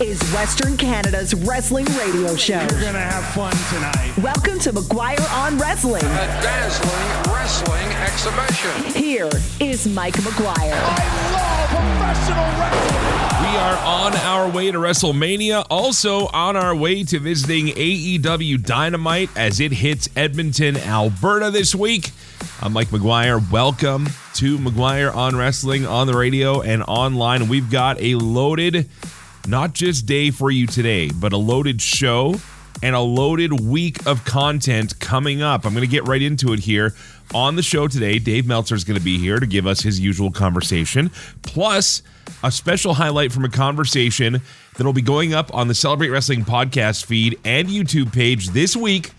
is Western Canada's wrestling radio show. You're going to have fun tonight. Welcome to McGuire on Wrestling. A dazzling wrestling exhibition. Here is Mike McGuire. I love professional wrestling. We are on our way to WrestleMania, also on our way to visiting AEW Dynamite as it hits Edmonton, Alberta this week. I'm Mike McGuire. Welcome to McGuire on Wrestling on the radio and online. We've got a loaded, not just day for you today, but a loaded show and a loaded week of content coming up. I'm going to get right into it here on the show today. Dave Meltzer is going to be here to give us his usual conversation, plus a special highlight from a conversation that will be going up on the Celebrate Wrestling podcast feed and YouTube page this week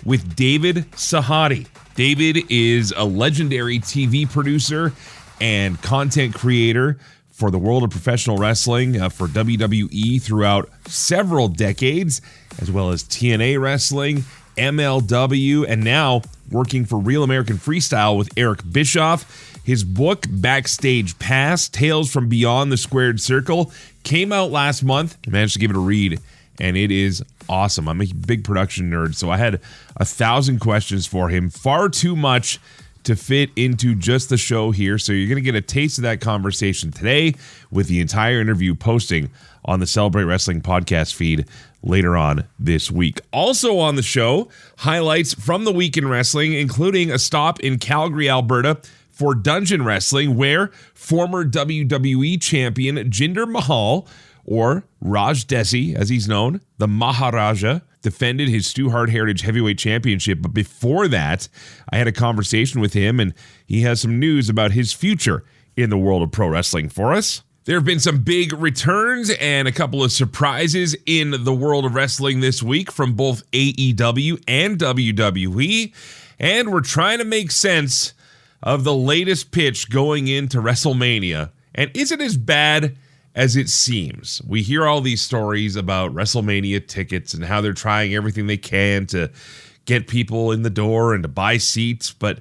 with David Sahadi. David is a legendary TV producer and content creator for the world of professional wrestling for WWE throughout several decades, as well as TNA Wrestling, MLW, and now working for Real American Freestyle with Eric Bischoff. His book, Backstage Pass, Tales from Beyond the Squared Circle, came out last month. I managed to give it a read, and it is awesome. I'm a big production nerd, so I had 1,000 questions for him. Far too much to fit into just the show here, so you're going to get a taste of that conversation today with the entire interview posting on the Celebrate Wrestling podcast feed later on this week. Also on the show, highlights from the week in wrestling, including a stop in Calgary, Alberta for Dungeon Wrestling, where former WWE champion Jinder Mahal, or Raj Dhesi, as he's known, the Maharaja, defended his Stu Hart Heritage Heavyweight Championship. But before that, I had a conversation with him, and he has some news about his future in the world of pro wrestling for us. There have been some big returns and a couple of surprises in the world of wrestling this week from both AEW and WWE, and we're trying to make sense of the latest pitch going into WrestleMania. And is it as bad as it seems? We hear all these stories about WrestleMania tickets and how they're trying everything they can to get people in the door and to buy seats, but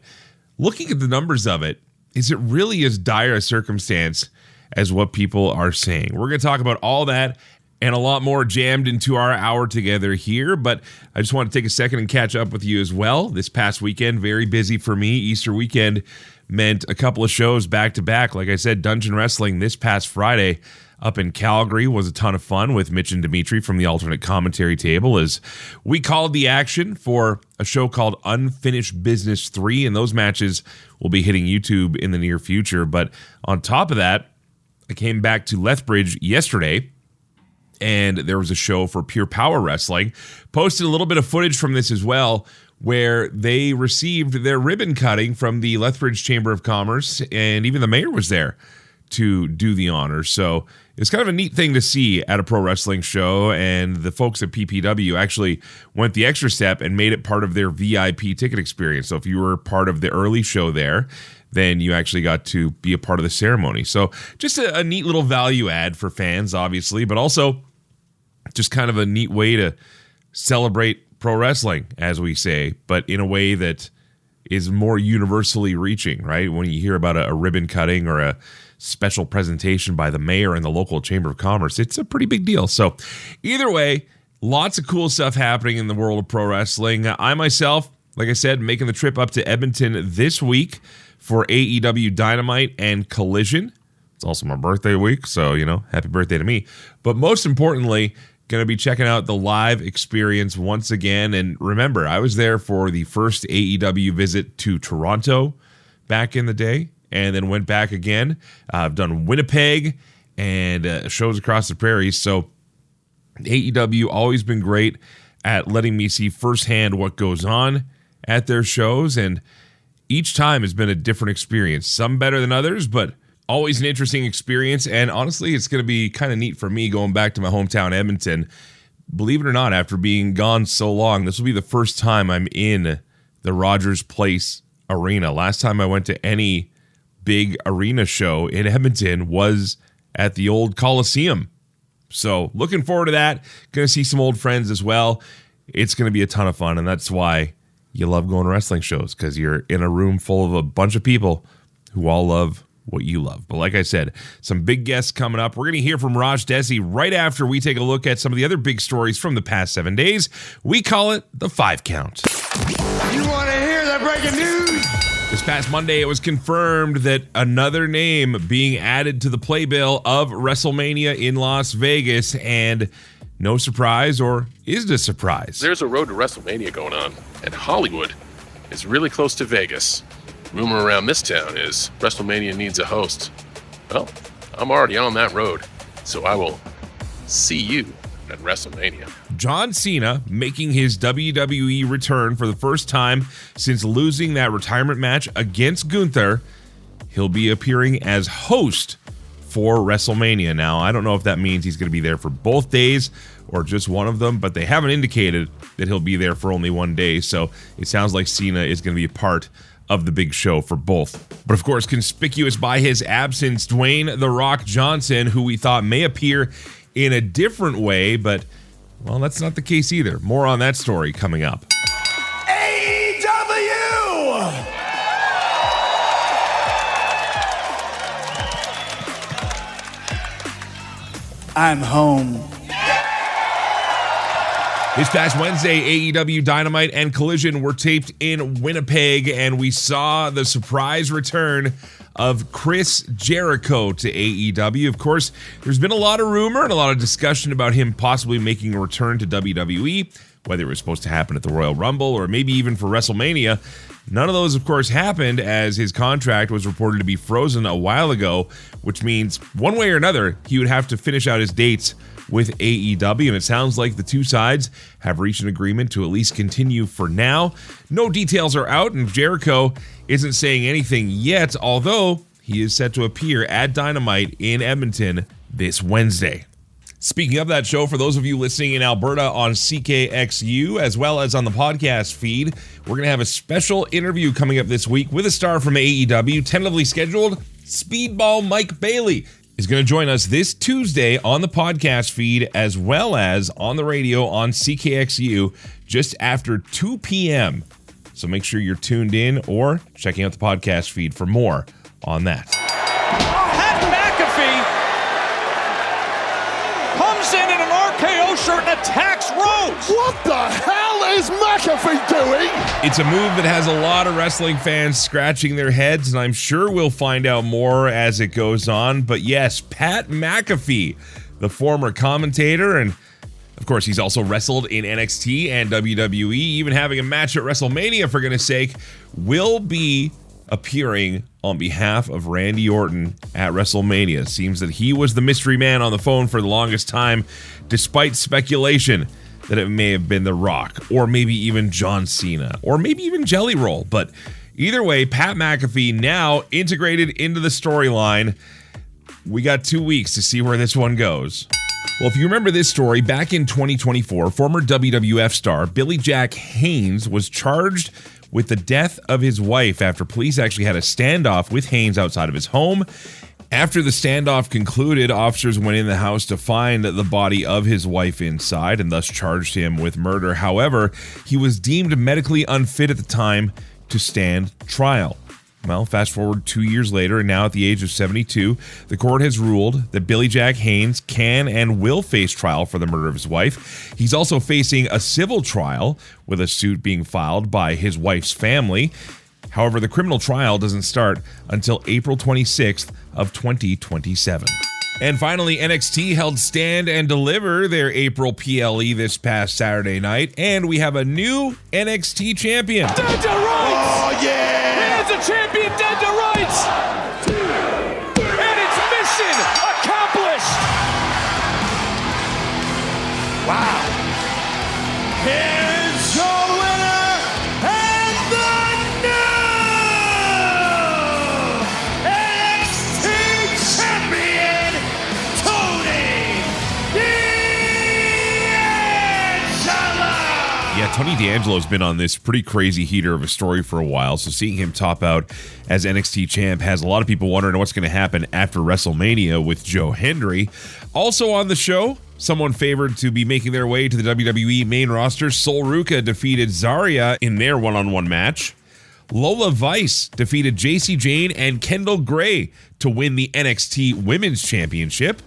looking at the numbers of it, is it really as dire a circumstance as what people are saying? We're going to talk about all that and a lot more jammed into our hour together here, but I just want to take a second and catch up with you as well. This past weekend, very busy for me. Easter weekend meant a couple of shows back to back. Like I said, Dungeon Wrestling this past Friday up in Calgary was a ton of fun with Mitch and Dimitri from the alternate commentary table as we called the action for a show called Unfinished Business 3, and those matches will be hitting YouTube in the near future. But on top of that, I came back to Lethbridge yesterday, and there was a show for Pure Power Wrestling. Posted a little bit of footage from this as well, where they received their ribbon cutting from the Lethbridge Chamber of Commerce, and even the mayor was there to do the honors. So it's kind of a neat thing to see at a pro wrestling show, and the folks at PPW actually went the extra step and made it part of their VIP ticket experience. So if you were part of the early show there, then you actually got to be a part of the ceremony. So just a neat little value add for fans, obviously, but also just kind of a neat way to celebrate pro wrestling, as we say, but in a way that is more universally reaching, right? When you hear about a ribbon cutting or a special presentation by the mayor and the local Chamber of Commerce, it's a pretty big deal. So either way, lots of cool stuff happening in the world of pro wrestling. I myself, like I said, making the trip up to Edmonton this week for AEW Dynamite and Collision. It's also my birthday week, so, happy birthday to me. But most importantly, going to be checking out the live experience once again. And remember, I was there for the first AEW visit to Toronto back in the day, and then went back again. I've done Winnipeg and shows across the prairies. So AEW always been great at letting me see firsthand what goes on at their shows, and each time has been a different experience. Some better than others, but always an interesting experience. And honestly, it's going to be kind of neat for me going back to my hometown, Edmonton. Believe it or not, after being gone so long, this will be the first time I'm in the Rogers Place Arena. Last time I went to any big arena show in Edmonton was at the old Coliseum. So looking forward to that. Going to see some old friends as well. It's going to be a ton of fun, and that's why you love going to wrestling shows, because you're in a room full of a bunch of people who all love what you love. But like I said, some big guests coming up. We're going to hear from Raj Dhesi right after we take a look at some of the other big stories from the past 7 days. We call it the 5 count. You want to hear the breaking news? This past Monday, it was confirmed that another name being added to the playbill of WrestleMania in Las Vegas, and no surprise, or is it a surprise? There's a road to WrestleMania going on, and Hollywood is really close to Vegas. Rumor around this town is WrestleMania needs a host. Well, I'm already on that road, so I will see you at WrestleMania. John Cena making his WWE return for the first time since losing that retirement match against Gunther. He'll be appearing as host for WrestleMania. Now, I don't know if that means he's going to be there for both days or just one of them, but they haven't indicated that he'll be there for only one day, so it sounds like Cena is going to be a part of the big show for both. But of course, conspicuous by his absence, Dwayne "The Rock" Johnson, who we thought may appear in a different way, but, well, that's not the case either. More on that story coming up. AEW! I'm home. This past Wednesday, AEW Dynamite and Collision were taped in Winnipeg, and we saw the surprise return of Chris Jericho to AEW. Of course, there's been a lot of rumor and a lot of discussion about him possibly making a return to WWE, whether it was supposed to happen at the Royal Rumble or maybe even for WrestleMania. None of those, of course, happened, as his contract was reported to be frozen a while ago, which means one way or another, he would have to finish out his dates with AEW, and it sounds like the two sides have reached an agreement to at least continue for now. No details are out, and Jericho isn't saying anything yet, although he is set to appear at Dynamite in Edmonton this Wednesday. Speaking of that show, for those of you listening in Alberta on CKXU, as well as on the podcast feed, we're going to have a special interview coming up this week with a star from AEW, tentatively scheduled. Speedball Mike Bailey is going to join us this Tuesday on the podcast feed, as well as on the radio on CKXU just after 2 p.m. So make sure you're tuned in or checking out the podcast feed for more on that. Pat McAfee comes in an RKO shirt and attacks Rose. What the hell is McAfee doing? It's a move that has a lot of wrestling fans scratching their heads, and I'm sure we'll find out more as it goes on. But yes, Pat McAfee, the former commentator, and of course, he's also wrestled in NXT and WWE, even having a match at WrestleMania, for goodness sake, will be appearing on behalf of Randy Orton at WrestleMania. Seems that he was the mystery man on the phone for the longest time, despite speculation that it may have been The Rock, or maybe even John Cena, or maybe even Jelly Roll. But either way, Pat McAfee now integrated into the storyline. We got 2 weeks to see where this one goes. Well, if you remember this story, back in 2024, former WWF star Billy Jack Haynes was charged with the death of his wife after police actually had a standoff with Haynes outside of his home. After the standoff concluded, officers went in the house to find the body of his wife inside and thus charged him with murder. However, he was deemed medically unfit at the time to stand trial. Well, fast forward 2 years later, and now at the age of 72, the court has ruled that Billy Jack Haynes can and will face trial for the murder of his wife. He's also facing a civil trial, with a suit being filed by his wife's family. However, the criminal trial doesn't start until April 26th of 2027. And finally, NXT held Stand and Deliver, their April PLE this past Saturday night, and we have a new NXT champion. Dead to rights! Oh, yeah! Here's a champion dead to rights! And it's mission accomplished! Wow. Here's your winner and the new NXT champion, Tony D'Angelo. Yeah, Tony D'Angelo's been on this pretty crazy heater of a story for a while, so seeing him top out as NXT champ has a lot of people wondering what's going to happen after WrestleMania with Joe Hendry. Also on the show, someone favored to be making their way to the WWE main roster, Sol Ruca defeated Zarya in their one-on-one match. Lola Vice defeated JC Jane and Kendall Gray to win the NXT Women's Championship.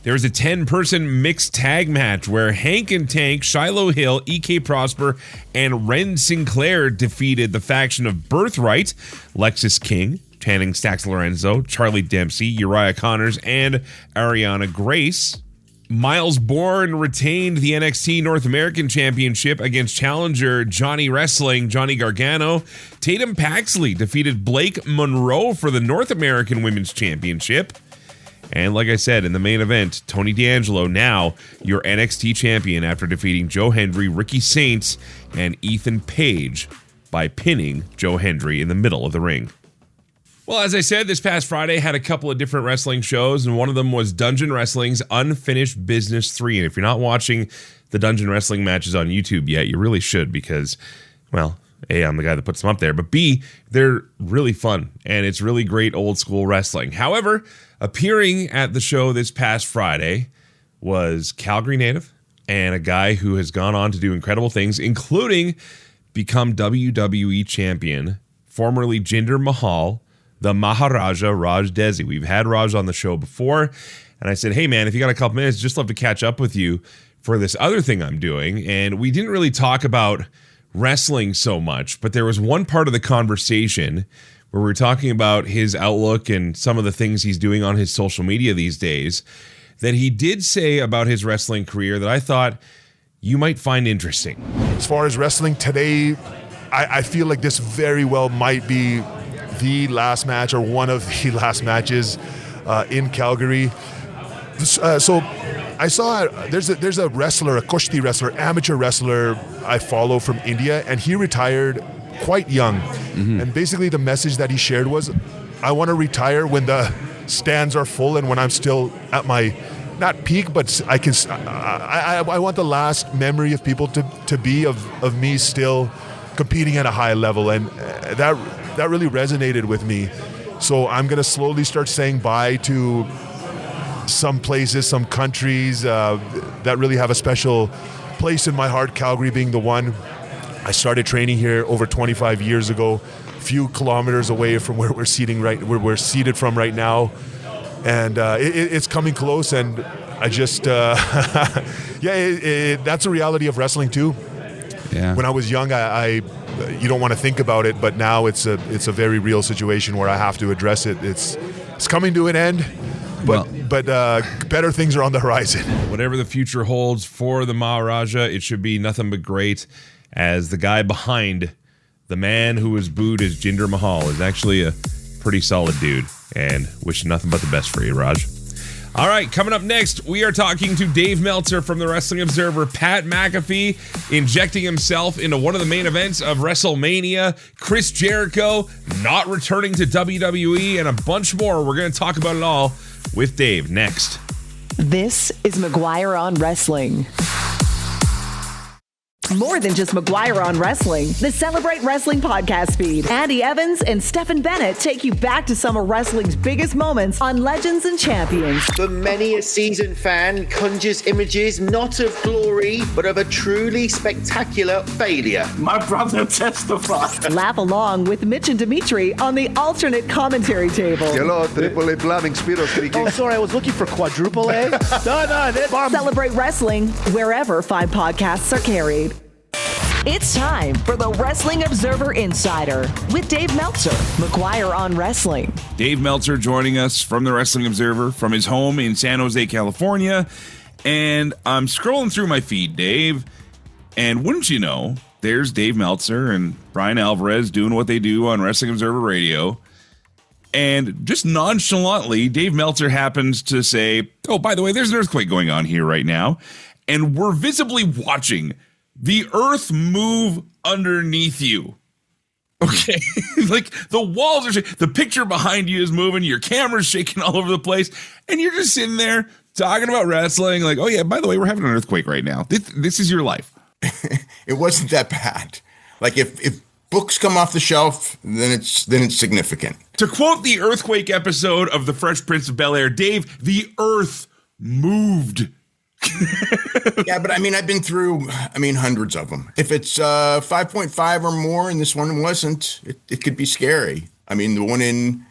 There was a 10-person mixed tag match where Hank and Tank, Shiloh Hill, EK Prosper, and Ren Sinclair defeated the faction of Birthright, Lexis King, Channing Stax Lorenzo, Charlie Dempsey, Uriah Connors, and Ariana Grace. Miles Bourne retained the NXT North American Championship against challenger Johnny Wrestling, Johnny Gargano. Tatum Paxley defeated Blake Monroe for the North American Women's Championship. And like I said, in the main event, Tony D'Angelo, now your NXT champion after defeating Joe Hendry, Ricky Saints, and Ethan Page by pinning Joe Hendry in the middle of the ring. Well, as I said, this past Friday had a couple of different wrestling shows, and one of them was Dungeon Wrestling's Unfinished Business 3. And if you're not watching the Dungeon Wrestling matches on YouTube yet, you really should because, well, A, I'm the guy that puts them up there, but B, they're really fun, and it's really great old school wrestling. However, appearing at the show this past Friday was Calgary native and a guy who has gone on to do incredible things, including become WWE champion, formerly Jinder Mahal, the Maharaja, Raj Dhesi. We've had Raj on the show before, and I said, hey man, if you got a couple minutes, just love to catch up with you for this other thing I'm doing. And we didn't really talk about wrestling so much, but there was one part of the conversation where we were talking about his outlook and some of the things he's doing on his social media these days that he did say about his wrestling career that I thought you might find interesting. As far as wrestling today, I feel like this very well might be the last match or one of the last matches in Calgary. So I saw there's a wrestler, a Kushti wrestler, amateur wrestler I follow from India, and he retired quite young. Mm-hmm. And basically the message that he shared was, I want to retire when the stands are full and when I'm still at my, not peak, but I want the last memory of people to be of me still competing at a high level. And that really resonated with me. So I'm going to slowly start saying bye to some places, some countries that really have a special place in my heart, Calgary being the one. I started training here over 25 years ago, a few kilometers away from where we're seated from right now. And it's coming close, and I just, that's a reality of wrestling too. Yeah. When I was young, I you don't want to think about it, but now it's a very real situation where I have to address it. It's coming to an end, but better things are on the horizon. Whatever the future holds for the Maharaja, it should be nothing but great, as the guy behind the man who was booed as Jinder Mahal is actually a pretty solid dude, and wish nothing but the best for you, Raj. All right, coming up next, we are talking to Dave Meltzer from the Wrestling Observer. Pat McAfee injecting himself into one of the main events of WrestleMania. Chris Jericho not returning to WWE, and a bunch more. We're going to talk about it all with Dave next. This is McGuire on Wrestling. More than just McGuire on Wrestling, the Celebrate Wrestling podcast feed. Andy Evans and Stephen Bennett take you back to some of wrestling's biggest moments on Legends and Champions. For many a seasoned fan conjures images not of glory, but of a truly spectacular failure. My brother testified. Laugh along with Mitch and Dimitri on the alternate commentary table. Hello, Triple A Plumbing, Spiro speaking. Oh, sorry, I was looking for quadruple A. No. Celebrate Wrestling wherever fine podcasts are carried. It's time for the Wrestling Observer Insider with Dave Meltzer, McGuire on Wrestling. Dave Meltzer joining us from the Wrestling Observer from his home in San Jose, California. And I'm scrolling through my feed, Dave, and wouldn't you know, there's Dave Meltzer and Brian Alvarez doing what they do on Wrestling Observer Radio. And just nonchalantly, Dave Meltzer happens to say, oh, by the way, there's an earthquake going on here right now. And we're visibly watching the earth move underneath you. Okay. Like the walls are shaking. The picture behind you is moving. Your camera's shaking all over the place. And you're just sitting there talking about wrestling. Like, oh yeah, by the way, we're having an earthquake right now. This is your life. It wasn't that bad. Like if books come off the shelf, then it's significant. To quote the earthquake episode of The Fresh Prince of Bel-Air, Dave, the earth moved. Yeah, but I mean, I've been through, hundreds of them. If it's 5.5 or more, and this one wasn't, it could be scary. I mean, the one in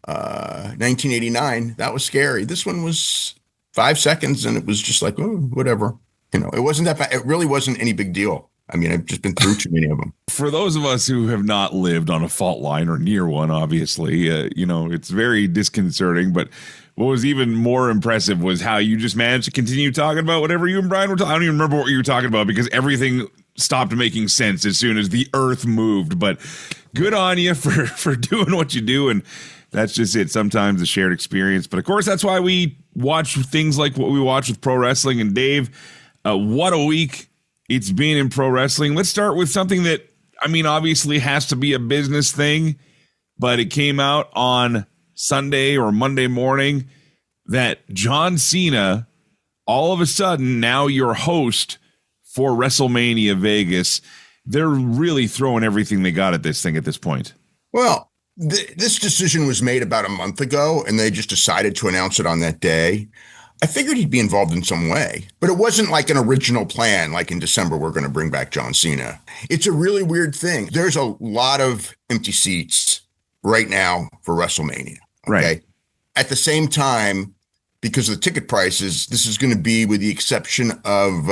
1989, that was scary. This one was 5 seconds, and it was just like, oh, whatever. It wasn't that bad. It really wasn't any big deal. I mean, I've just been through too many of them. For those of us who have not lived on a fault line or near one, obviously, it's very disconcerting. But what was even more impressive was how you just managed to continue talking about whatever you and Brian were talking. I don't even remember what you were talking about because everything stopped making sense as soon as the earth moved. But good on you for doing what you do. And that's just it. Sometimes a shared experience. But of course, that's why we watch things like what we watch with pro wrestling. And Dave, what a week it's been in pro wrestling. Let's start with something that, obviously has to be a business thing, but it came out on Sunday or Monday morning that John Cena, all of a sudden, now your host for WrestleMania Vegas. They're really throwing everything they got at this thing at this point. Well, this decision was made about a month ago, and they just decided to announce it on that day. I figured he'd be involved in some way, but it wasn't like an original plan, like in December, we're going to bring back John Cena. It's a really weird thing. There's a lot of empty seats right now for WrestleMania. Okay. Right. At the same time, because of the ticket prices, this is going to be, with the exception of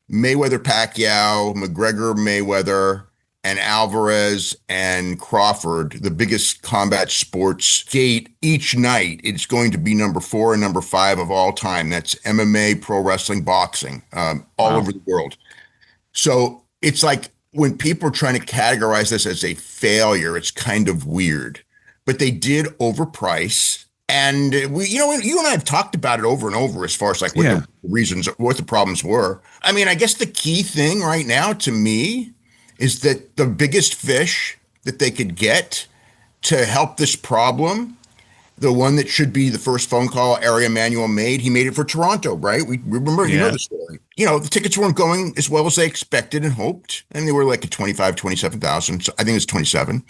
Mayweather Pacquiao, McGregor Mayweather, and Alvarez and Crawford, the biggest combat sports gate each night. It's going to be number 4 and number 5 of all time. That's MMA, pro wrestling, boxing, all over the world. So it's like when people are trying to categorize this as a failure, it's kind of weird. But they did overprice. And you and I have talked about it over and over as far as like what the reasons, what the problems were. I guess the key thing right now to me is that the biggest fish that they could get to help this problem, the one that should be the first phone call Ari Emanuel made, he made it for Toronto, right? We remember, you know the story. The tickets weren't going as well as they expected and hoped, and they were like at 27,000. So I think it's 27.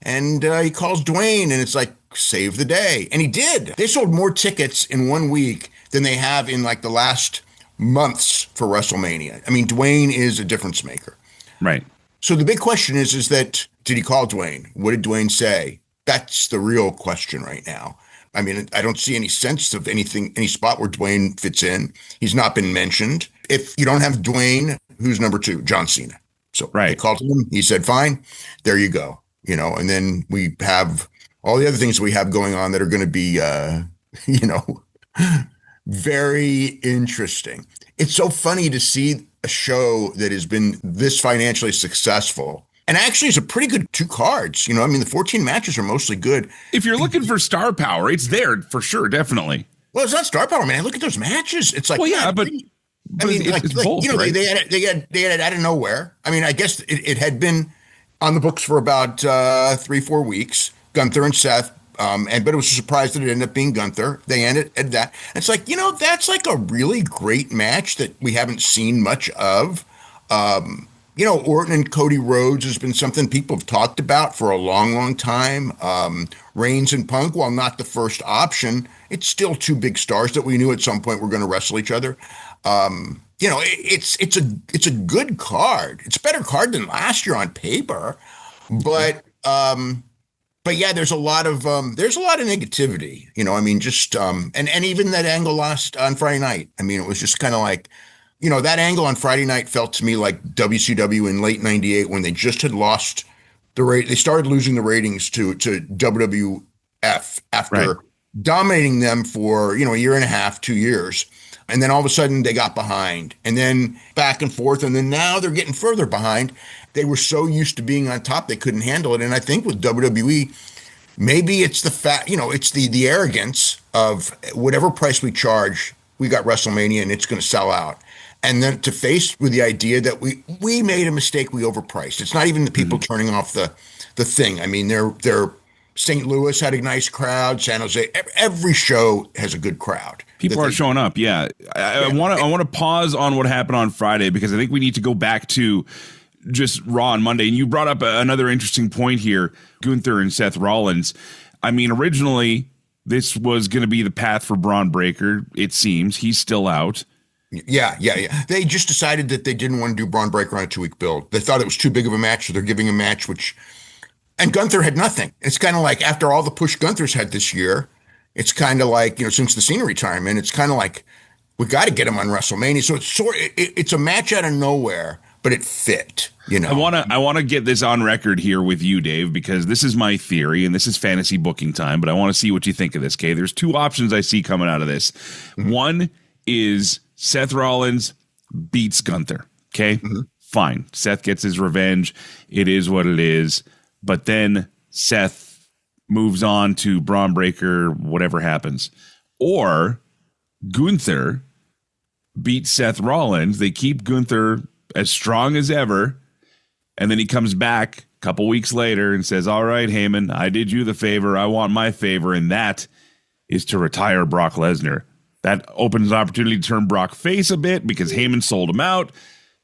And he calls Dwayne, and it's like, save the day. And he did. They sold more tickets in 1 week than they have in like the last months for WrestleMania. Dwayne is a difference maker. Right. So the big question is that, did he call Dwayne? What did Dwayne say? That's the real question right now. I don't see any sense of any spot where Dwayne fits in. He's not been mentioned. If you don't have Dwayne, who's number 2? John Cena. So they called him. He said, fine, there you go. And then we have all the other things we have going on that are going to be, very interesting. It's so funny to see a show that has been this financially successful. And actually, it's a pretty good 2 cards. The 14 matches are mostly good. If you're looking for star power, it's there for sure, definitely. Well, it's not star power, man. Look at those matches. It's like, it's both, right? they had it out of nowhere. I guess it had been on the books for about 3-4 weeks. Gunther and Seth. But it was a surprise that it ended up being Gunther. They ended at that. It's like, that's like a really great match that we haven't seen much of. Orton and Cody Rhodes has been something people have talked about for a long, long time. Reigns and Punk, while not the first option, it's still 2 big stars that we knew at some point were going to wrestle each other. It's a good card. It's a better card than last year on paper, but yeah, there's a lot of negativity, and even that angle lost on Friday night. It was just kind of like, that angle on Friday night felt to me like WCW in late '98 when they just had lost the rate. They started losing the ratings to WWF after dominating them for, a year and a half, 2 years. And then all of a sudden they got behind, and then back and forth. And then now they're getting further behind. They were so used to being on top, they couldn't handle it. And I think with WWE, maybe it's the fact, it's the arrogance of whatever price we charge, we got WrestleMania and it's going to sell out. And then to face with the idea that we made a mistake, we overpriced. It's not even the people turning off the thing. They're St. Louis had a nice crowd. San Jose, every show has a good crowd. People are showing up. Yeah. I want to pause on what happened on Friday because I think we need to go back to just Raw on Monday. And you brought up another interesting point here, Gunther and Seth Rollins. Originally this was going to be the path for Braun Breaker. It seems he's still out. Yeah. They just decided that they didn't want to do Braun Breaker on a 2-week build. They thought it was too big of a match, so they're giving a match and Gunther had nothing. It's kind of like after all the push Gunther's had this year, it's kind of like, since the Cena retirement, it's kind of like we got to get him on WrestleMania. So it's a match out of nowhere, but it fit. I want to get this on record here with you, Dave, because this is my theory and this is fantasy booking time, but I want to see what you think of this, okay? There's 2 options I see coming out of this. Mm-hmm. One is Seth Rollins beats Gunther, okay? Mm-hmm. Fine. Seth gets his revenge. It is what it is. But then Seth moves on to Braun Breaker, whatever happens. Or Gunther beats Seth Rollins. They keep Gunther as strong as ever. And then he comes back a couple weeks later and says, all right, Heyman, I did you the favor. I want my favor. And that is to retire Brock Lesnar. That opens an opportunity to turn Brock face a bit because Heyman sold him out.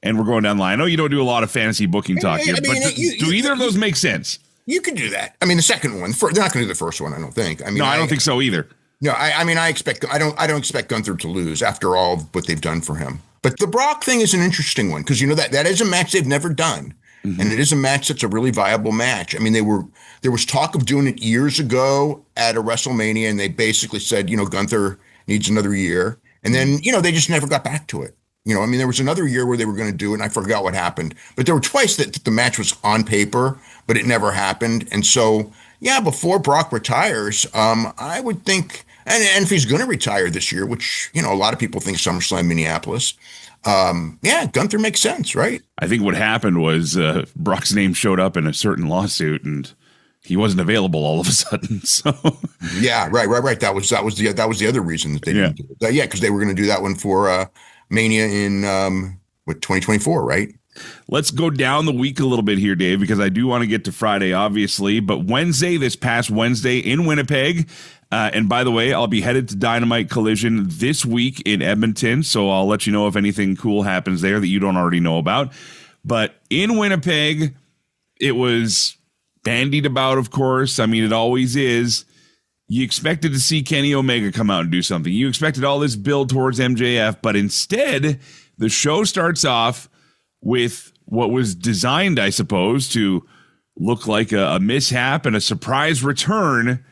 And we're going down the line. I know you don't do a lot of fantasy booking talk here, but do either of those make sense? You can do that. I mean, the second one, they're not going to do the first one, I don't think. No, I don't think so either. No, I don't expect Gunther to lose after all what they've done for him. But the Brock thing is an interesting one because that is a match they've never done. Mm-hmm. And it is a match that's a really viable match. I mean, there was talk of doing it years ago at a WrestleMania, and they basically said, Gunther needs another year. And then, they just never got back to it. There was another year where they were going to do it, and I forgot what happened. But there were twice that the match was on paper, but it never happened. And so, before Brock retires, I would think, and if he's going to retire this year, which, a lot of people think SummerSlam Minneapolis, Gunther makes sense, right? I think what happened was Brock's name showed up in a certain lawsuit, and he wasn't available all of a sudden. So yeah, right. That was the other reason that they didn't do it. Because they were going to do that one for Mania in 2024, right? Let's go down the week a little bit here, Dave, because I do want to get to Friday, obviously. But this past Wednesday in Winnipeg, and by the way, I'll be headed to Dynamite Collision this week in Edmonton, so I'll let you know if anything cool happens there that you don't already know about. But in Winnipeg, it was bandied about, of course. I mean, it always is. You expected to see Kenny Omega come out and do something. You expected all this build towards MJF, but instead, the show starts off with what was designed, I suppose, to look like a mishap and a surprise return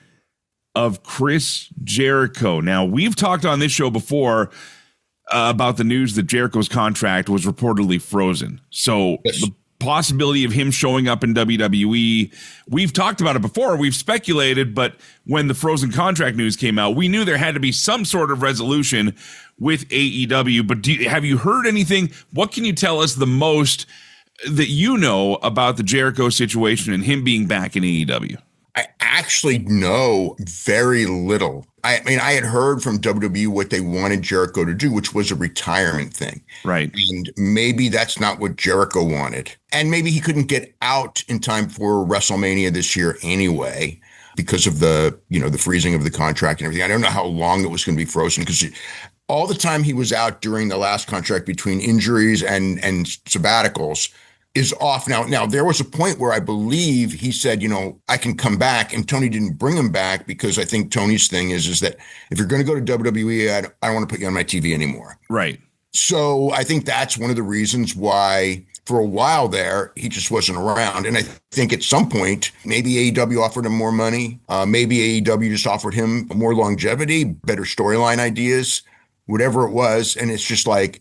of Chris Jericho. Now, we've talked on this show before about the news that Jericho's contract was reportedly frozen. So the possibility of him showing up in WWE, we've talked about it before, we've speculated, but when the frozen contract news came out, we knew there had to be some sort of resolution with AEW. But have you heard anything? What can you tell us the most that you know about the Jericho situation and him being back in AEW? I actually know very little. I mean, I had heard from WWE what they wanted Jericho to do, which was a retirement thing. Right. And maybe that's not what Jericho wanted. And maybe he couldn't get out in time for WrestleMania this year anyway, because of the freezing of the contract and everything. I don't know how long it was going to be frozen because all the time he was out during the last contract between injuries and sabbaticals is off now. Now, there was a point where I believe he said, I can come back, and Tony didn't bring him back because I think Tony's thing is that if you're going to go to WWE, I don't want to put you on my TV anymore. Right. So I think that's one of the reasons why for a while there, he just wasn't around. And I think at some point, maybe AEW offered him more money. Maybe AEW just offered him more longevity, better storyline ideas, whatever it was. And it's just like,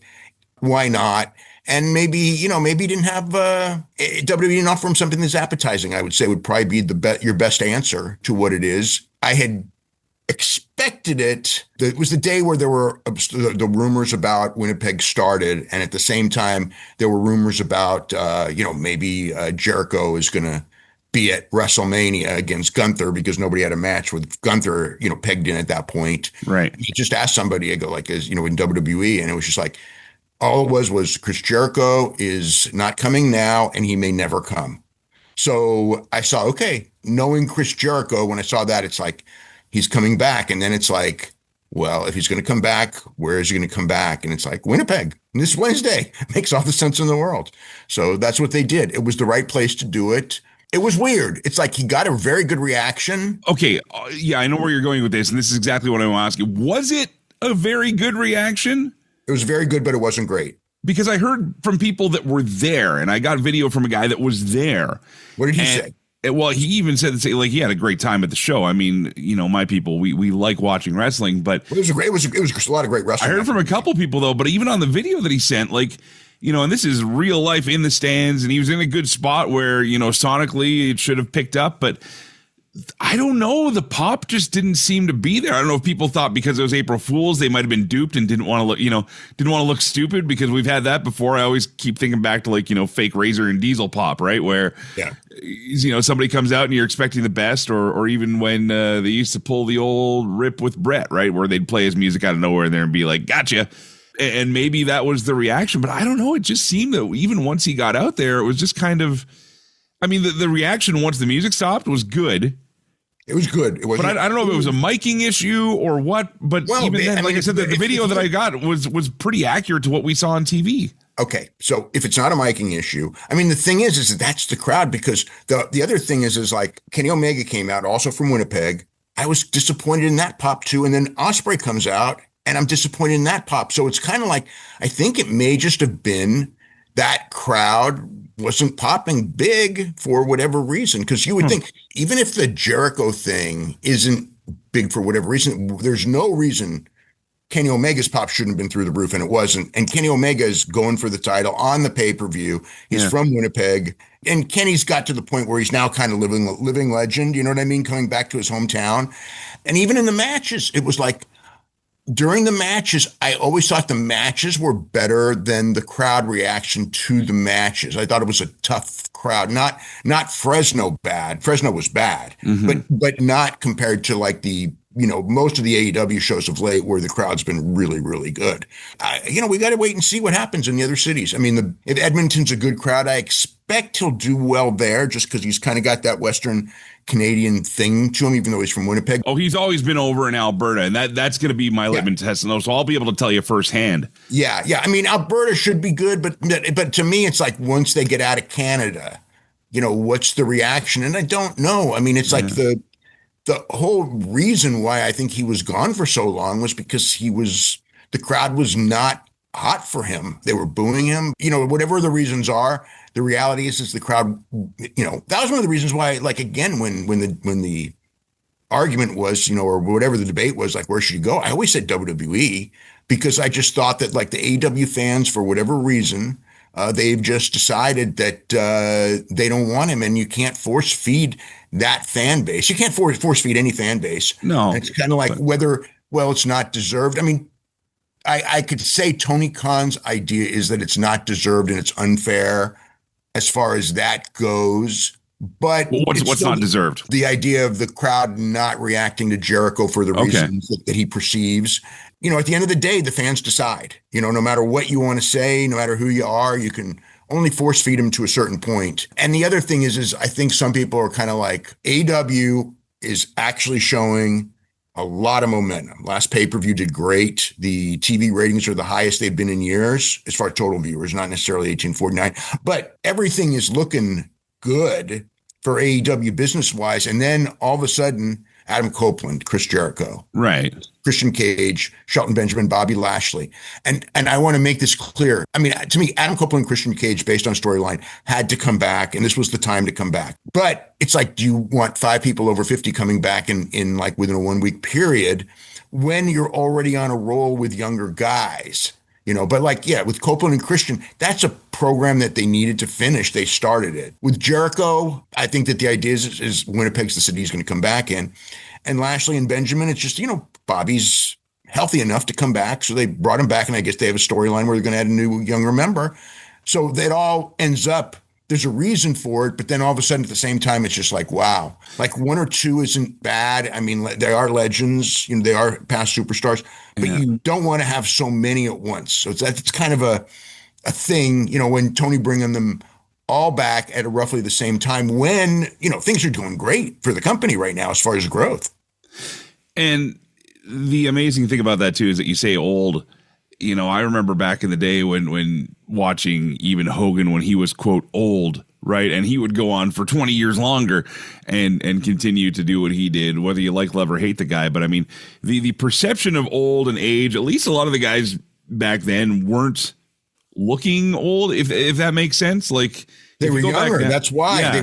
why not? And maybe he didn't have WWE didn't offer him something that's appetizing. I would say would probably be your best answer to what it is. I had expected it. It was the day where there were the rumors about Winnipeg started, and at the same time there were rumors about maybe Jericho is going to be at WrestleMania against Gunther because nobody had a match with Gunther pegged in at that point. Right. You just asked somebody, I go in WWE, and it was just like. All it was Chris Jericho is not coming now, and he may never come. So I saw, okay, knowing Chris Jericho, when I saw that, it's like he's coming back. And then it's like, well, if he's going to come back, where is he going to come back? And it's like Winnipeg this Wednesday. Makes all the sense in the world. So that's what they did. It was the right place to do it. It was weird. It's like he got a very good reaction. Okay. Yeah, I know where you're going with this, and this is exactly what I want to ask you. Was it a very good reaction? It was very good, but it wasn't great. Because I heard from people that were there, and I got video from a guy that was there. What did he say? Well, he even said that, like, he had a great time at the show. I mean, my people, we like watching wrestling, but it was a lot of great wrestling. I heard from a couple people though, but even on the video that he sent, like, and this is real life in the stands, and he was in a good spot where, sonically it should have picked up, but I don't know. The pop just didn't seem to be there. I don't know if people thought because it was April Fool's, they might have been duped and didn't want to look, didn't want to look stupid, because we've had that before. I always keep thinking back to, like, fake Razor and Diesel pop, right? Where, somebody comes out and you're expecting the best, or even when they used to pull the old Rip with Brett, right? Where they'd play his music out of nowhere there and be like, gotcha. And maybe that was the reaction, but I don't know. It just seemed that even once he got out there, it was just kind of, the reaction once the music stopped was good. It was good. But I don't know if it was a miking issue or what. But even then, like I said, the video that I got was pretty accurate to what we saw on TV. Okay, so if it's not a miking issue, the thing is that's the crowd, because the other thing is like Kenny Omega came out also from Winnipeg. I was disappointed in that pop too, and then Ospreay comes out, and I'm disappointed in that pop. So it's kind of like, I think it may just have been that crowd wasn't popping big for whatever reason. Because you would think, even if the Jericho thing isn't big for whatever reason, there's no reason Kenny Omega's pop shouldn't have been through the roof, and it wasn't. And Kenny Omega is going for the title on the pay-per-view. He's from Winnipeg. And Kenny's got to the point where he's now kind of living legend, you know what I mean? Coming back to his hometown. And even in the matches, it was like, during the matches, I always thought the matches were better than the crowd reaction to the matches. I thought it was a tough crowd, not Fresno bad. Fresno was bad, but not compared to like the, most of the AEW shows of late where the crowd's been really, really good. We got to wait and see what happens in the other cities. If Edmonton's a good crowd, I expect he'll do well there, just because he's kind of got that Western Canadian thing to him, even though he's from Winnipeg. Oh, he's always been over in Alberta, and that's going to be my litmus test, so I'll be able to tell you firsthand. Yeah. Alberta should be good, but to me, it's like once they get out of Canada, what's the reaction? And I don't know. It's like the whole reason why I think he was gone for so long was because the crowd was not hot for him. They were booing him, whatever the reasons are. The reality is the crowd, that was one of the reasons why, like, again, when the argument was, or whatever the debate was, like, where should you go? I always said WWE, because I just thought that, like, the AEW fans, for whatever reason, they've just decided that they don't want him, and you can't force feed that fan base. You can't force feed any fan base. No. And it's kind of like it's not deserved. I could say Tony Khan's idea is that it's not deserved and it's unfair as far as that goes. But what's not deserved? The idea of the crowd not reacting to Jericho for the reasons that he perceives. At the end of the day, the fans decide. No matter what you want to say, no matter who you are, you can only force feed them to a certain point. And the other thing is I think some people are kind of like, AEW is actually showing a lot of momentum. Last pay-per-view did great. The TV ratings are the highest they've been in years as far as total viewers, not necessarily 1849, but everything is looking good for AEW business-wise. And then all of a sudden, Adam Copeland, Chris Jericho, right, Christian Cage, Shelton Benjamin, Bobby Lashley. And I want to make this clear. To me, Adam Copeland and Christian Cage, based on storyline, had to come back, and this was the time to come back. But it's like, do you want 5 people over 50 coming back in like within a 1-week period when you're already on a roll with younger guys? But with Copeland and Christian, that's a program that they needed to finish. They started it. With Jericho, I think that the idea is Winnipeg's the city he's going to come back in. And Lashley and Benjamin, it's just, Bobby's healthy enough to come back. So they brought him back, and I guess they have a storyline where they're going to add a new younger member. So that all ends up, there's a reason for it, but then all of a sudden at the same time, it's just like, wow, like 1 or 2 isn't bad. They are legends, they are past superstars, but you don't want to have so many at once. So it's kind of a thing, when Tony bringing them all back at roughly the same time when, things are doing great for the company right now as far as growth. And the amazing thing about that too is that you say old. I remember back in the day when watching even Hogan when he was, quote, old, right? And he would go on for 20 years longer and continue to do what he did, whether you like, love, or hate the guy. But the perception of old and age, at least a lot of the guys back then weren't looking old, if that makes sense. Like they were younger. Then, that's why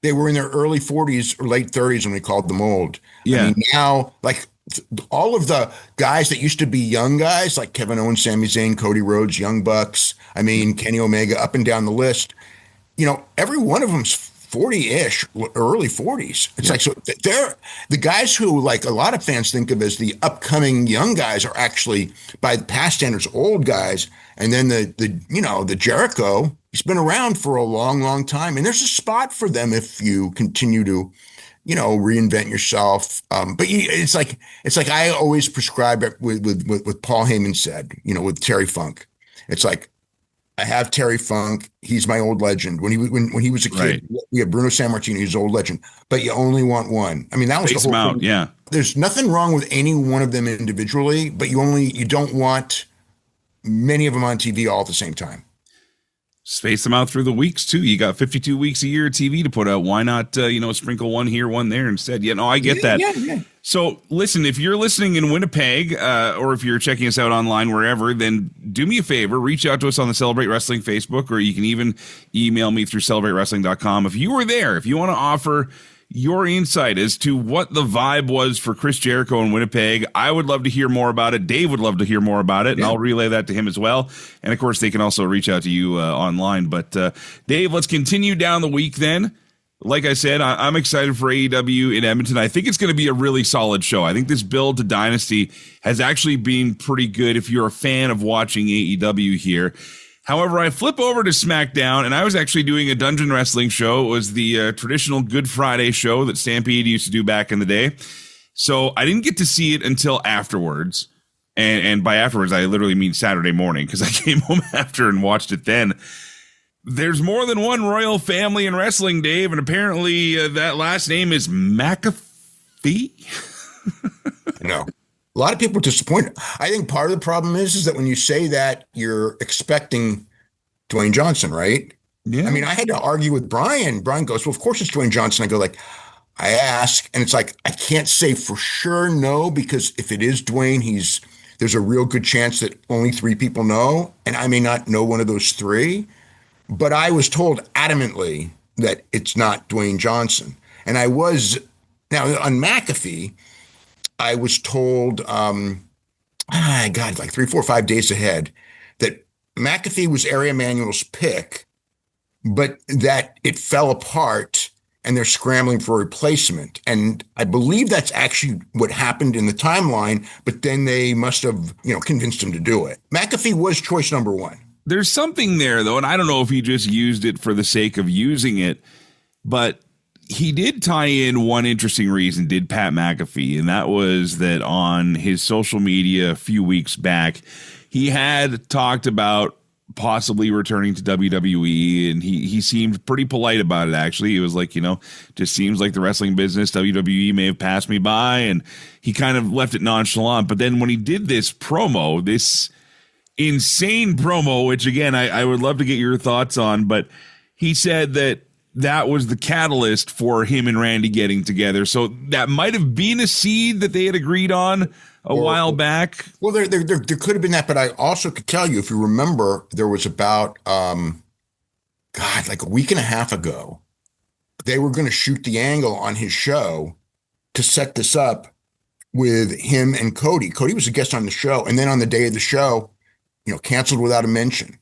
they were in their early 40s or late 30s when we called them old. Yeah. I mean, now, like all of the guys that used to be young guys, like Kevin Owens, Sami Zayn, Cody Rhodes, Young Bucks, I mean, Kenny Omega, up and down the list, every one of them's 40-ish, early 40s. It's like, so they're the guys who, like, a lot of fans think of as the upcoming young guys are actually, by past standards, old guys. And then the Jericho, he's been around for a long, long time. And there's a spot for them if you continue to, reinvent yourself. But it's like I always prescribe it with Paul Heyman said, with Terry Funk. It's like, I have Terry Funk. He's my old legend. When he was a kid, right. We have Bruno Sammartino. He's an old legend. But you only want one. I mean, that was Space the whole thing. Yeah. There's nothing wrong with any one of them individually, but you don't want many of them on TV all at the same time. Space them out through the weeks too. You got 52 weeks a year of TV to put out. Why not, sprinkle one here, one there instead? I get that. Yeah. So listen, if you're listening in Winnipeg, or if you're checking us out online, wherever, then do me a favor, reach out to us on the Celebrate Wrestling Facebook, or you can even email me through celebratewrestling.com. If you were there, if you want to offer your insight as to what the vibe was for Chris Jericho in Winnipeg, I would love to hear more about it. Dave would love to hear more about it, and I'll relay that to him as well. And of course, they can also reach out to you online. But Dave, let's continue down the week then. Like I said, I'm excited for AEW in Edmonton. I think it's going to be a really solid show. I think this build to Dynasty has actually been pretty good if you're a fan of watching AEW here. However, I flip over to SmackDown, and I was actually doing a Dungeon Wrestling show. It was the traditional Good Friday show that Stampede used to do back in the day. So I didn't get to see it until afterwards. And by afterwards, I literally mean Saturday morning, because I came home after and watched it then. There's more than one royal family in wrestling, Dave, and apparently that last name is McAfee. No. A lot of people are disappointed. I think part of the problem is that when you say that, you're expecting Dwayne Johnson, right? Yeah. I mean, I had to argue with Brian. Brian goes, well, of course it's Dwayne Johnson. I go, like, I ask, and it's like, I can't say for sure no, because if it is Dwayne, there's a real good chance that only 3 people know, and I may not know one of those 3. But I was told adamantly that it's not Dwayne Johnson. And now on McAfee, I was told, like 3, 4, 5 days ahead, that McAfee was Ari Emanuel's pick, but that it fell apart and they're scrambling for a replacement. And I believe that's actually what happened in the timeline, but then they must have, convinced him to do it. McAfee was choice number 1. There's something there, though, and I don't know if he just used it for the sake of using it, but he did tie in one interesting reason, did Pat McAfee, and that was that on his social media a few weeks back, he had talked about possibly returning to WWE, and he seemed pretty polite about it, actually. He was like, just seems like the wrestling business, WWE may have passed me by, and he kind of left it nonchalant. But then when he did this promo, this insane promo, which again, I would love to get your thoughts on, but he said that was the catalyst for him and Randy getting together. So that might have been a seed that they had agreed on a while back. Well, there could have been that, but I also could tell you, if you remember, there was about, like a week and a half ago, they were going to shoot the angle on his show to set this up with him and Cody. Cody was a guest on the show. And then on the day of the show, canceled without a mention.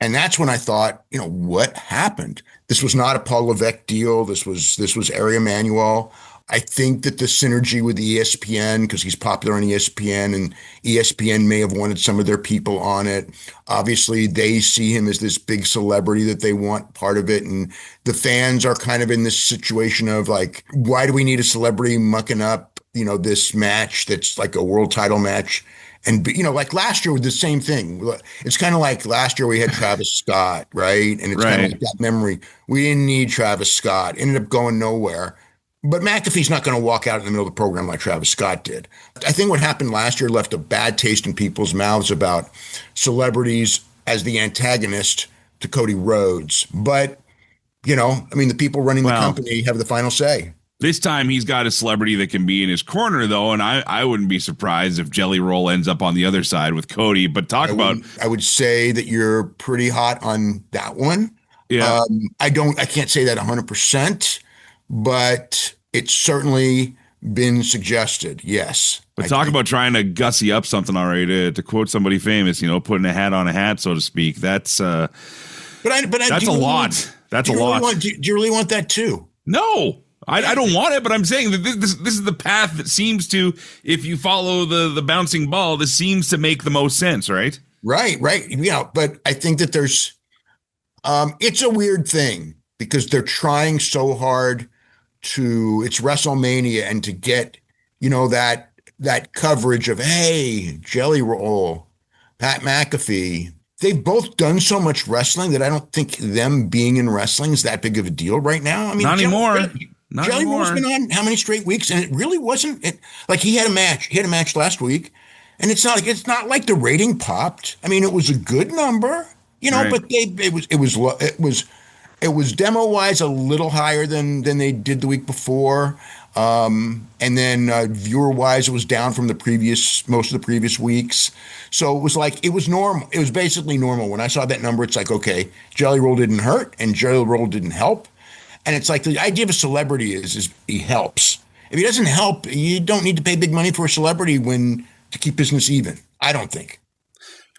And that's when I thought, what happened? This was not a Paul Levesque deal. This was Ari Emanuel. I think that the synergy with ESPN, because he's popular on ESPN, and ESPN may have wanted some of their people on it. Obviously, they see him as this big celebrity that they want part of it. And the fans are kind of in this situation of like, why do we need a celebrity mucking up, this match that's like a world title match? And, like last year with the same thing. It's kind of like last year we had Travis Scott, right? And it's kind of like that memory. We didn't need Travis Scott. Ended up going nowhere. But McAfee's not going to walk out in the middle of the program like Travis Scott did. I think what happened last year left a bad taste in people's mouths about celebrities as the antagonist to Cody Rhodes. But, the people running the company have the final say. This time he's got a celebrity that can be in his corner, though, and I wouldn't be surprised if Jelly Roll ends up on the other side with Cody. But I would say that you're pretty hot on that one. Yeah. I can't say that 100%, but it's certainly been suggested. Yes. But talk about trying to gussy up something already to quote somebody famous, putting a hat on a hat, so to speak. That's that's a lot. That's a lot. Do you really want that too? No. I don't want it, but I'm saying that this is the path that seems to, if you follow the bouncing ball, this seems to make the most sense, right? Right. Yeah, but I think that there's, it's a weird thing because they're trying so hard it's WrestleMania and to get, that coverage of, hey, Jelly Roll, Pat McAfee. They've both done so much wrestling that I don't think them being in wrestling is that big of a deal right now. I mean, not anymore. Jelly Roll's been on how many straight weeks, and it really wasn't like he had a match. He had a match last week, and it's not like the rating popped. I mean, it was a good number, right. But it was demo wise a little higher than they did the week before, and then viewer wise it was down from most of the previous weeks. So it was normal. It was basically normal. When I saw that number, it's like, okay, Jelly Roll didn't hurt and Jelly Roll didn't help. And it's like the idea of a celebrity is he helps. If he doesn't help, you don't need to pay big money for a celebrity to keep business even. I don't think.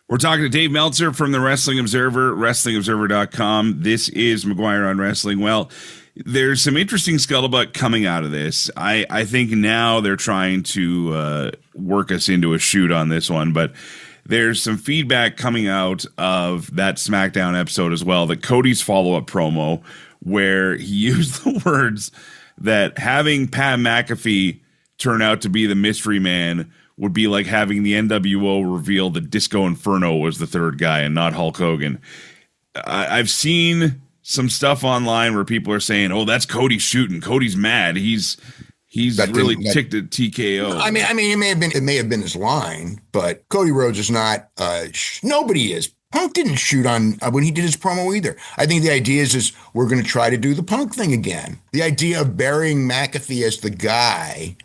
We're talking to Dave Meltzer from the Wrestling Observer, WrestlingObserver.com. This is McGuire on Wrestling. Well, there's some interesting scuttlebutt coming out of this. I think now they're trying to work us into a shoot on this one, but there's some feedback coming out of that SmackDown episode as well, that Cody's follow-up promo, where he used the words that having Pat McAfee turn out to be the mystery man would be like having the NWO reveal that Disco Inferno was the third guy and not Hulk Hogan. I've seen some stuff online where people are saying, "Oh, that's Cody shooting. Cody's mad. He's really ticked at TKO." I mean, it may have been his line, but Cody Rhodes is not. Nobody is. Punk didn't shoot on when he did his promo either. I think the idea is we're going to try to do the Punk thing again. The idea of burying McAfee as the guy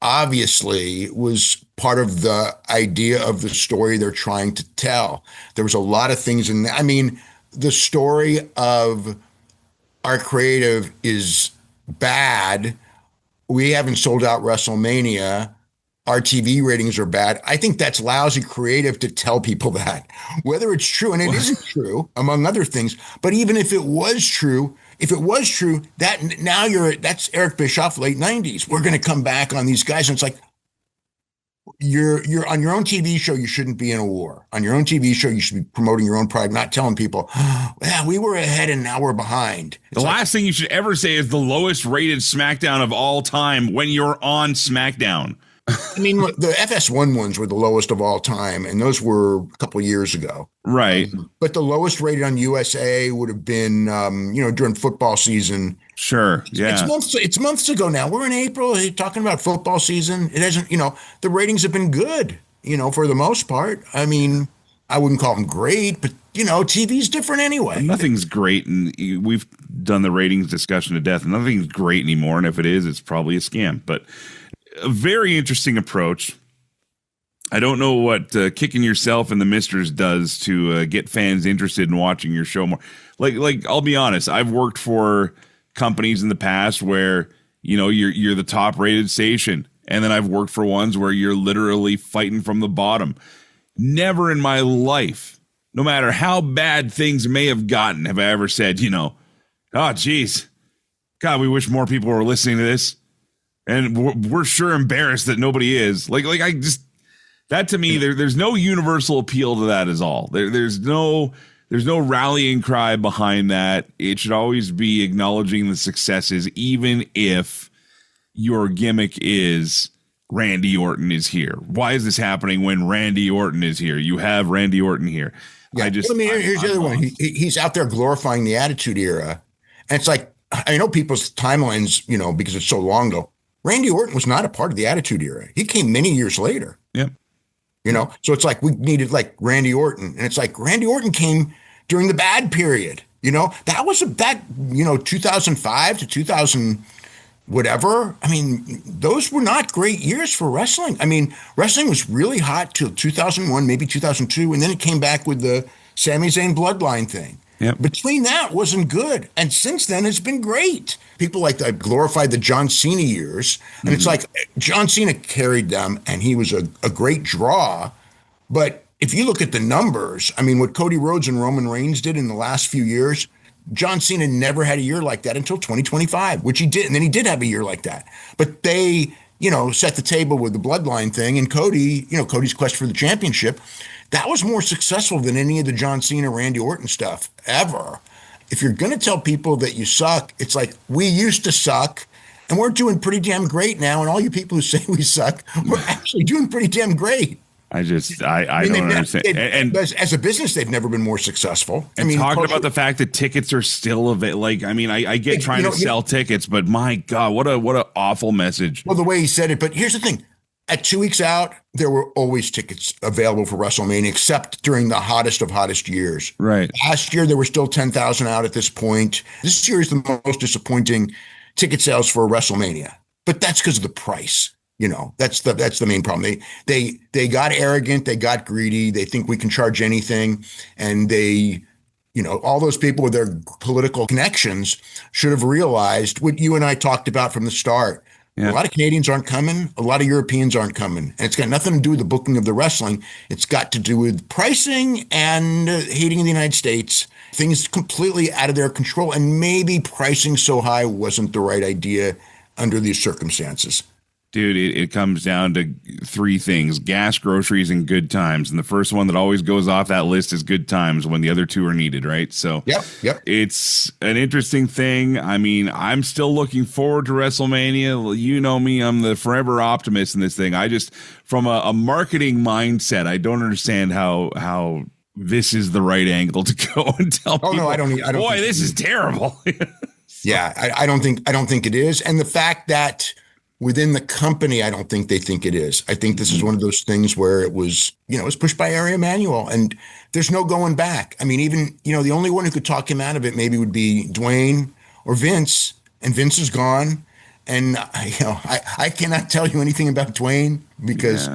obviously was part of the idea of the story they're trying to tell. There was a lot of things in there. I mean, the story of our creative is bad. We haven't sold out WrestleMania. Our TV ratings are bad. I think that's lousy creative to tell people that, whether it's true, and it isn't true, among other things. But even if it was true, that's Eric Bischoff, late 90s. We're going to come back on these guys. And it's like, you're on your own TV show. You shouldn't be in a war. On your own TV show, you should be promoting your own product, not telling people, yeah, we were ahead and now we're behind. The last thing you should ever say is the lowest rated SmackDown of all time when you're on SmackDown. I mean, the FS1 ones were the lowest of all time, and those were a couple of years ago. Right. But the lowest rated on USA would have been, during football season. Sure. Yeah. It's months ago now. We're in April. Talking about football season. It hasn't, the ratings have been good, for the most part. I mean, I wouldn't call them great, but, TV's different anyway. Nothing's great. And we've done the ratings discussion to death. Nothing's great anymore. And if it is, it's probably a scam. But a very interesting approach. I don't know what kicking yourself in the misters does to get fans interested in watching your show more. Like I'll be honest, I've worked for companies in the past where you're the top rated station, and then I've worked for ones where you're literally fighting from the bottom. Never in my life, no matter how bad things may have gotten, have I ever said, oh geez, God, we wish more people were listening to this. And we're sure embarrassed that nobody is. That to me, there's no universal appeal to that is all. There's no rallying cry behind that. It should always be acknowledging the successes, even if your gimmick is Randy Orton is here. Why is this happening when Randy Orton is here? You have Randy Orton here. Yeah, here's the other one. He's out there glorifying the Attitude Era. And it's like, I know people's timelines, because it's so long ago. Randy Orton was not a part of the Attitude Era. He came many years later. Yep. So it's like we needed like Randy Orton. And it's like Randy Orton came during the bad period. That was 2005 to 2000, whatever. I mean, those were not great years for wrestling. I mean, wrestling was really hot till 2001, maybe 2002, and then it came back with the Sami Zayn bloodline thing. Yep. Between that wasn't good. And since then, it's been great. People like that glorified the John Cena years. And it's like John Cena carried them and he was a great draw. But if you look at the numbers, I mean, what Cody Rhodes and Roman Reigns did in the last few years, John Cena never had a year like that until 2025, which he did. And then he did have a year like that. But they, set the table with the bloodline thing. And Cody, Cody's quest for the championship, that was more successful than any of the John Cena, Randy Orton stuff ever. If you're going to tell people that you suck, it's like, we used to suck and we're doing pretty damn great now. And all you people who say we suck, we're actually doing pretty damn great. I don't understand. And as a business, they've never been more successful. And talking about the fact that tickets are still available. I get trying to sell tickets, but my God, what an awful message. Well, the way he said it, but here's the thing. At 2 weeks out, there were always tickets available for WrestleMania, except during the hottest of hottest years. Right. Last year, there were still 10,000 out at this point. This year is the most disappointing ticket sales for WrestleMania, but that's because of the price. That's the main problem. They got arrogant, they got greedy, they think we can charge anything, and they, all those people with their political connections should have realized what you and I talked about from the start. Yeah. A lot of Canadians aren't coming. A lot of Europeans aren't coming. And it's got nothing to do with the booking of the wrestling. It's got to do with pricing and hating the United States. Things completely out of their control. And maybe pricing so high wasn't the right idea under these circumstances. Dude, it comes down to three things: gas, groceries, and good times. And the first one that always goes off that list is good times when the other two are needed, right? So yep. It's an interesting thing. I mean, I'm still looking forward to WrestleMania. You know me, I'm the forever optimist in this thing. I just, from a marketing mindset, I don't understand how this is the right angle to go and tell people, no, I don't boy, this is terrible. Yeah, I don't think it is. And the fact that within the company, I don't think they think it is. I think this is one of those things where it was, it was pushed by Ari Emanuel, and there's no going back. I mean, even, the only one who could talk him out of it maybe would be Dwayne or Vince, and Vince is gone. And, I cannot tell you anything about Dwayne because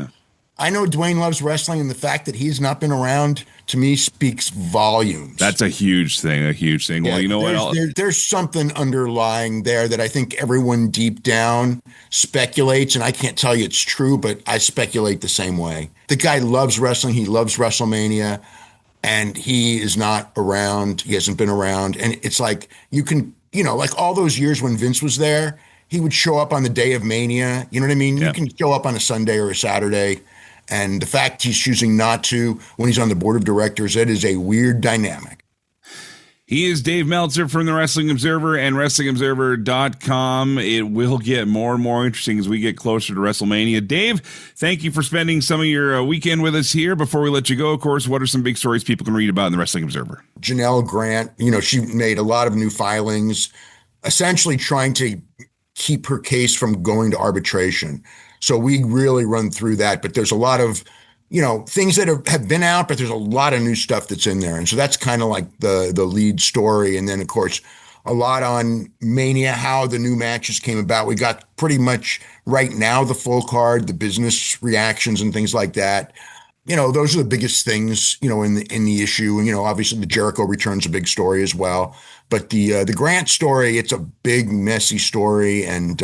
I know Dwayne loves wrestling, and the fact that he's not been around, to me, speaks volumes. That's a huge thing. Yeah, well, you know what? There's something underlying there that I think everyone deep down speculates, and I can't tell you it's true, but I speculate the same way. The guy loves wrestling. He loves WrestleMania, and he is not around. He hasn't been around. And it's like you can, like all those years when Vince was there, he would show up on the day of Mania. You know what I mean? Yeah. You can show up on a Sunday or a Saturday. And the fact he's choosing not to when he's on the board of directors, it is a weird dynamic. He is Dave Meltzer from the Wrestling Observer and WrestlingObserver.com. It will get more and more interesting as we get closer to WrestleMania. Dave, thank you for spending some of your weekend with us here. Before we let you go, of course, what are some big stories people can read about in the Wrestling Observer? Janelle Grant, she made a lot of new filings, essentially trying to keep her case from going to arbitration. So we really run through that, but there's a lot of, things that have been out, but there's a lot of new stuff that's in there. And so that's kind of like the lead story. And then, of course, a lot on Mania, how the new matches came about. We got pretty much right now the full card, the business reactions and things like that. Those are the biggest things, in the issue. And, obviously the Jericho return's a big story as well. But the Grant story, it's a big, messy story. And,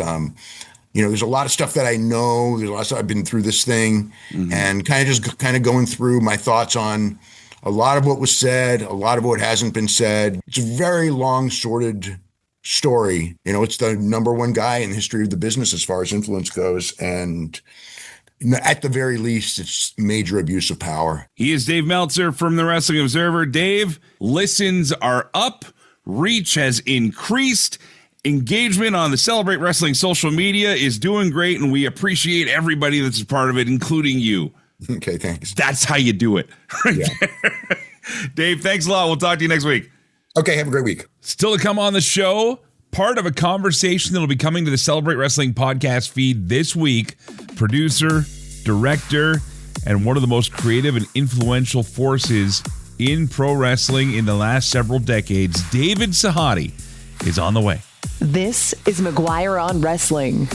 there's a lot of stuff that I know. There's a lot of stuff I've been through this thing and kind of going through my thoughts on a lot of what was said, a lot of what hasn't been said. It's a very long, sorted story. It's the number one guy in the history of the business as far as influence goes. And at the very least, it's major abuse of power. He is Dave Meltzer from the Wrestling Observer. Dave, listens are up. Reach has increased. Engagement on the Celebrate Wrestling social media is doing great, and we appreciate everybody that's a part of it, including you. Okay, thanks. That's how you do it. Right there. Dave, thanks a lot. We'll talk to you next week. Okay, have a great week. Still to come on the show, part of a conversation that'll be coming to the Celebrate Wrestling podcast feed this week. Producer, director, and one of the most creative and influential forces in pro wrestling in the last several decades, David Sahadi, is on the way. This is McGuire on Wrestling.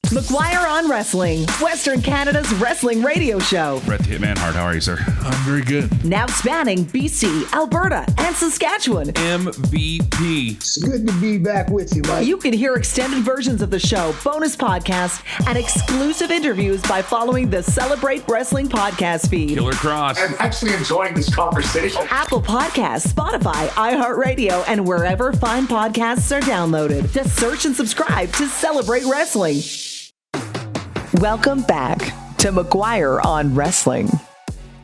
McGuire on Wrestling, Western Canada's wrestling radio show. Brett the Hitman Hart, how are you, sir? I'm very good. Now spanning BC, Alberta, and Saskatchewan. MVP. It's good to be back with you, Mike. You can hear extended versions of the show, bonus podcasts, and exclusive interviews by following the Celebrate Wrestling podcast feed. Killer Cross. I'm actually enjoying this conversation. Apple Podcasts, Spotify, iHeartRadio, and wherever fine podcasts are downloaded. Just search and subscribe to Celebrate Wrestling. Welcome back to McGuire on Wrestling.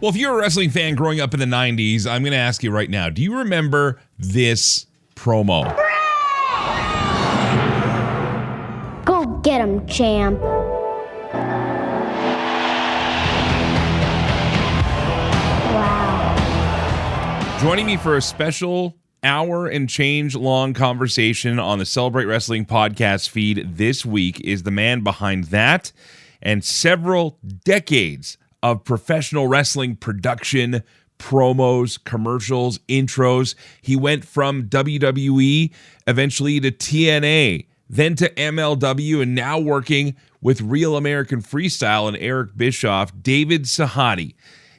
Well, if you're a wrestling fan growing up in the 90s, I'm going to ask you right now, do you remember this promo? Go get him, champ. Wow. Joining me for a special hour and change long conversation on the Celebrate Wrestling podcast feed this week is the man behind that and several decades of professional wrestling production, promos, commercials, intros. He went from WWE eventually to TNA, then to MLW, and now working with Real American Freestyle and Eric Bischoff. David Sahadi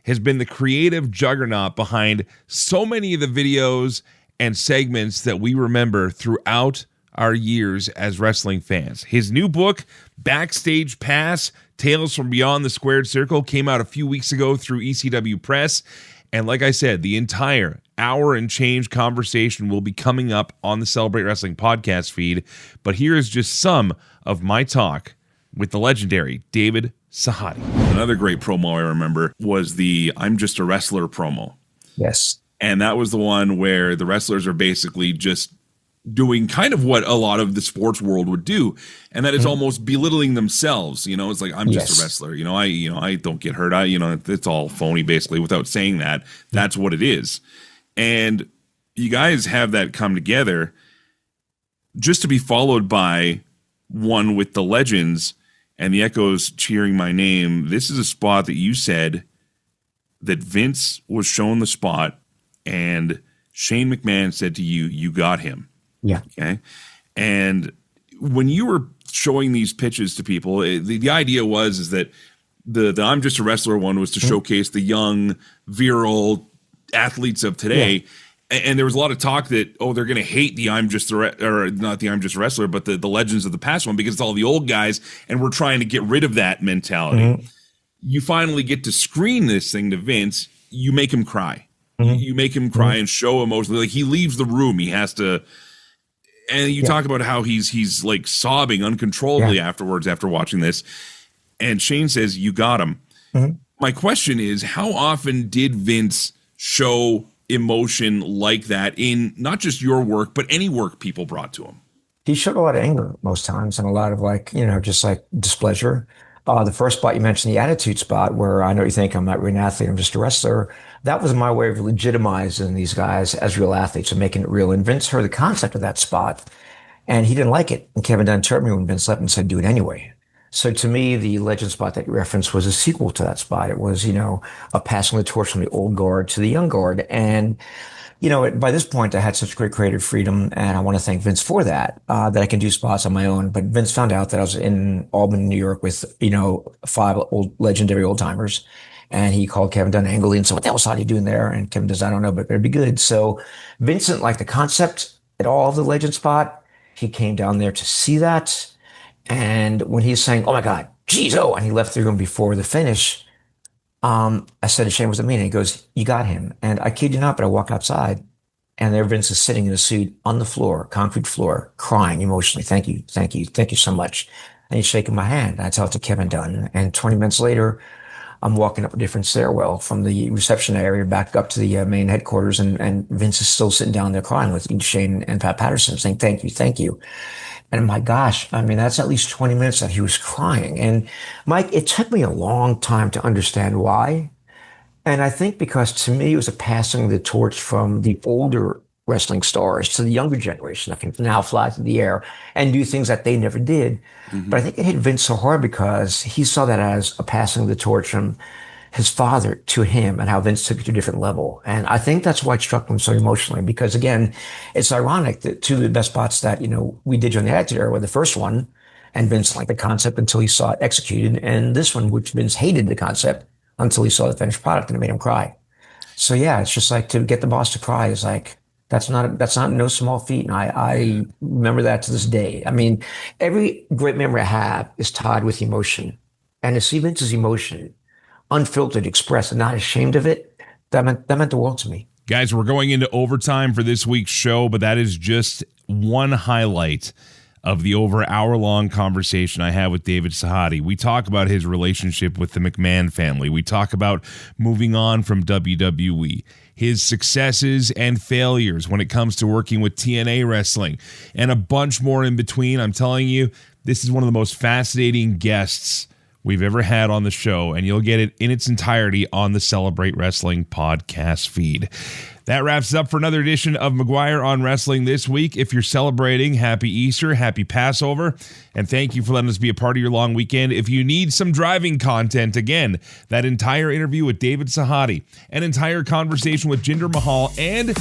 has been the creative juggernaut behind so many of the videos and segments that we remember throughout our years as wrestling fans. His new book, Backstage Pass, Tales from Beyond the Squared Circle, came out a few weeks ago through ECW Press. And like I said, the entire hour and change conversation will be coming up on the Celebrate Wrestling podcast feed. But here is just some of my talk with the legendary David Sahadi. Another great promo I remember was the I'm Just a Wrestler promo. Yes. And that was the one where the wrestlers are basically just doing kind of what a lot of the sports world would do, and that is almost belittling themselves. You know, it's like, I'm just a wrestler. I don't get hurt. It's all phony, basically, without saying that. That's what it is. And you guys have that come together just to be followed by one with the legends and the Echoes cheering my name. This is a spot that you said that Vince was shown the spot and Shane McMahon said to you, you got him. Yeah. Okay. And when you were showing these pitches to people, the idea is that the I'm Just a Wrestler one was to showcase the young, virile athletes of today. Yeah. And there was a lot of talk that, they're going to hate the I'm Just not the I'm Just a Wrestler, but the legends of the past one, because it's all the old guys and we're trying to get rid of that mentality. You finally get to screen this thing to Vince. You make him cry. You make him cry and show emotion. Like, he leaves the room. He has to. And you talk about how he's like sobbing uncontrollably afterwards after watching this. And Shane says, you got him. My question is, how often did Vince show emotion like that in not just your work, but any work people brought to him? He showed a lot of anger most times and a lot of just like displeasure. The first spot you mentioned, the attitude spot, where I know you think I'm not really an athlete, I'm just a wrestler. That was my way of legitimizing these guys as real athletes and making it real. And Vince heard the concept of that spot and he didn't like it. And Kevin Dunn turned me when Vince left and said, do it anyway. So to me, the legend spot that you referenced was a sequel to that spot. It was, a passing the torch from the old guard to the young guard. And, by this point, I had such great creative freedom, and I want to thank Vince for that, that I can do spots on my own. But Vince found out that I was in Albany, New York with, 5 legendary old timers. And he called Kevin Dunn angrily and said, what the hell is Sahadi doing there? And Kevin does, I don't know, but it better be good. So Vincent liked the concept at all of the legend spot. He came down there to see that. And when he's saying, oh my God, geez, and he left the room before the finish, I said to Shane, what's it mean? And he goes, you got him. And I kid you not, but I walk outside and there Vince is sitting in a suit on the floor, concrete floor, crying emotionally. Thank you so much. And he's shaking my hand. And I tell it to Kevin Dunn. And 20 minutes later, I'm walking up a different stairwell from the reception area back up to the main headquarters. And Vince is still sitting down there crying with Shane and Pat Patterson saying, thank you. And my gosh, I mean, that's at least 20 minutes that he was crying. And Mike, it took me a long time to understand why. And I think because to me, it was a passing the torch from the older wrestling stars to the younger generation that can now fly through the air and do things that they never did. But I think it hit Vince so hard because he saw that as a passing of the torch from his father to him and how Vince took it to a different level. And I think that's why it struck him so emotionally, because again, it's ironic that two of the best spots that, we did during the Attitude Era were the first one, and Vince liked the concept until he saw it executed. And this one, which Vince hated the concept until he saw the finished product, and it made him cry. So yeah, it's just like, to get the boss to cry is like, that's not no small feat. And I remember that to this day. I mean, every great memory I have is tied with emotion. And to see Vince's emotion, unfiltered, expressed, and not ashamed of it, that meant the world to me. Guys, we're going into overtime for this week's show, but that is just one highlight of the over hour-long conversation I had with David Sahadi. We talk about his relationship with the McMahon family. We talk about moving on from WWE, his successes and failures when it comes to working with TNA Wrestling, and a bunch more in between. I'm telling you, this is one of the most fascinating guests we've ever had on the show, and you'll get it in its entirety on the Celebrate Wrestling podcast feed. That wraps it up for another edition of McGuire on Wrestling this week. If you're celebrating, happy Easter, happy Passover, and thank you for letting us be a part of your long weekend. If you need some driving content, again, that entire interview with David Sahadi, an entire conversation with Jinder Mahal, and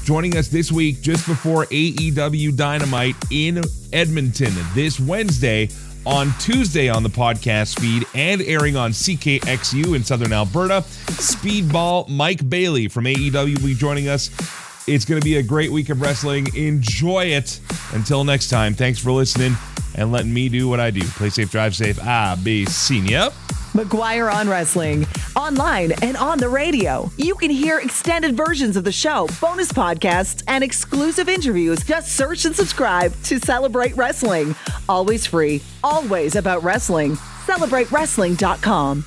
joining us this week just before AEW Dynamite in Edmonton this Wednesday, on Tuesday on the podcast feed, and airing on CKXU in Southern Alberta. Speedball Mike Bailey from AEW will be joining us. It's going to be a great week of wrestling. Enjoy it. Until next time, thanks for listening and letting me do what I do. Play safe, drive safe. I be seeing ya. McGuire on Wrestling, online and on the radio. You can hear extended versions of the show, bonus podcasts, and exclusive interviews. Just search and subscribe to Celebrate Wrestling. Always free, always about wrestling. CelebrateWrestling.com.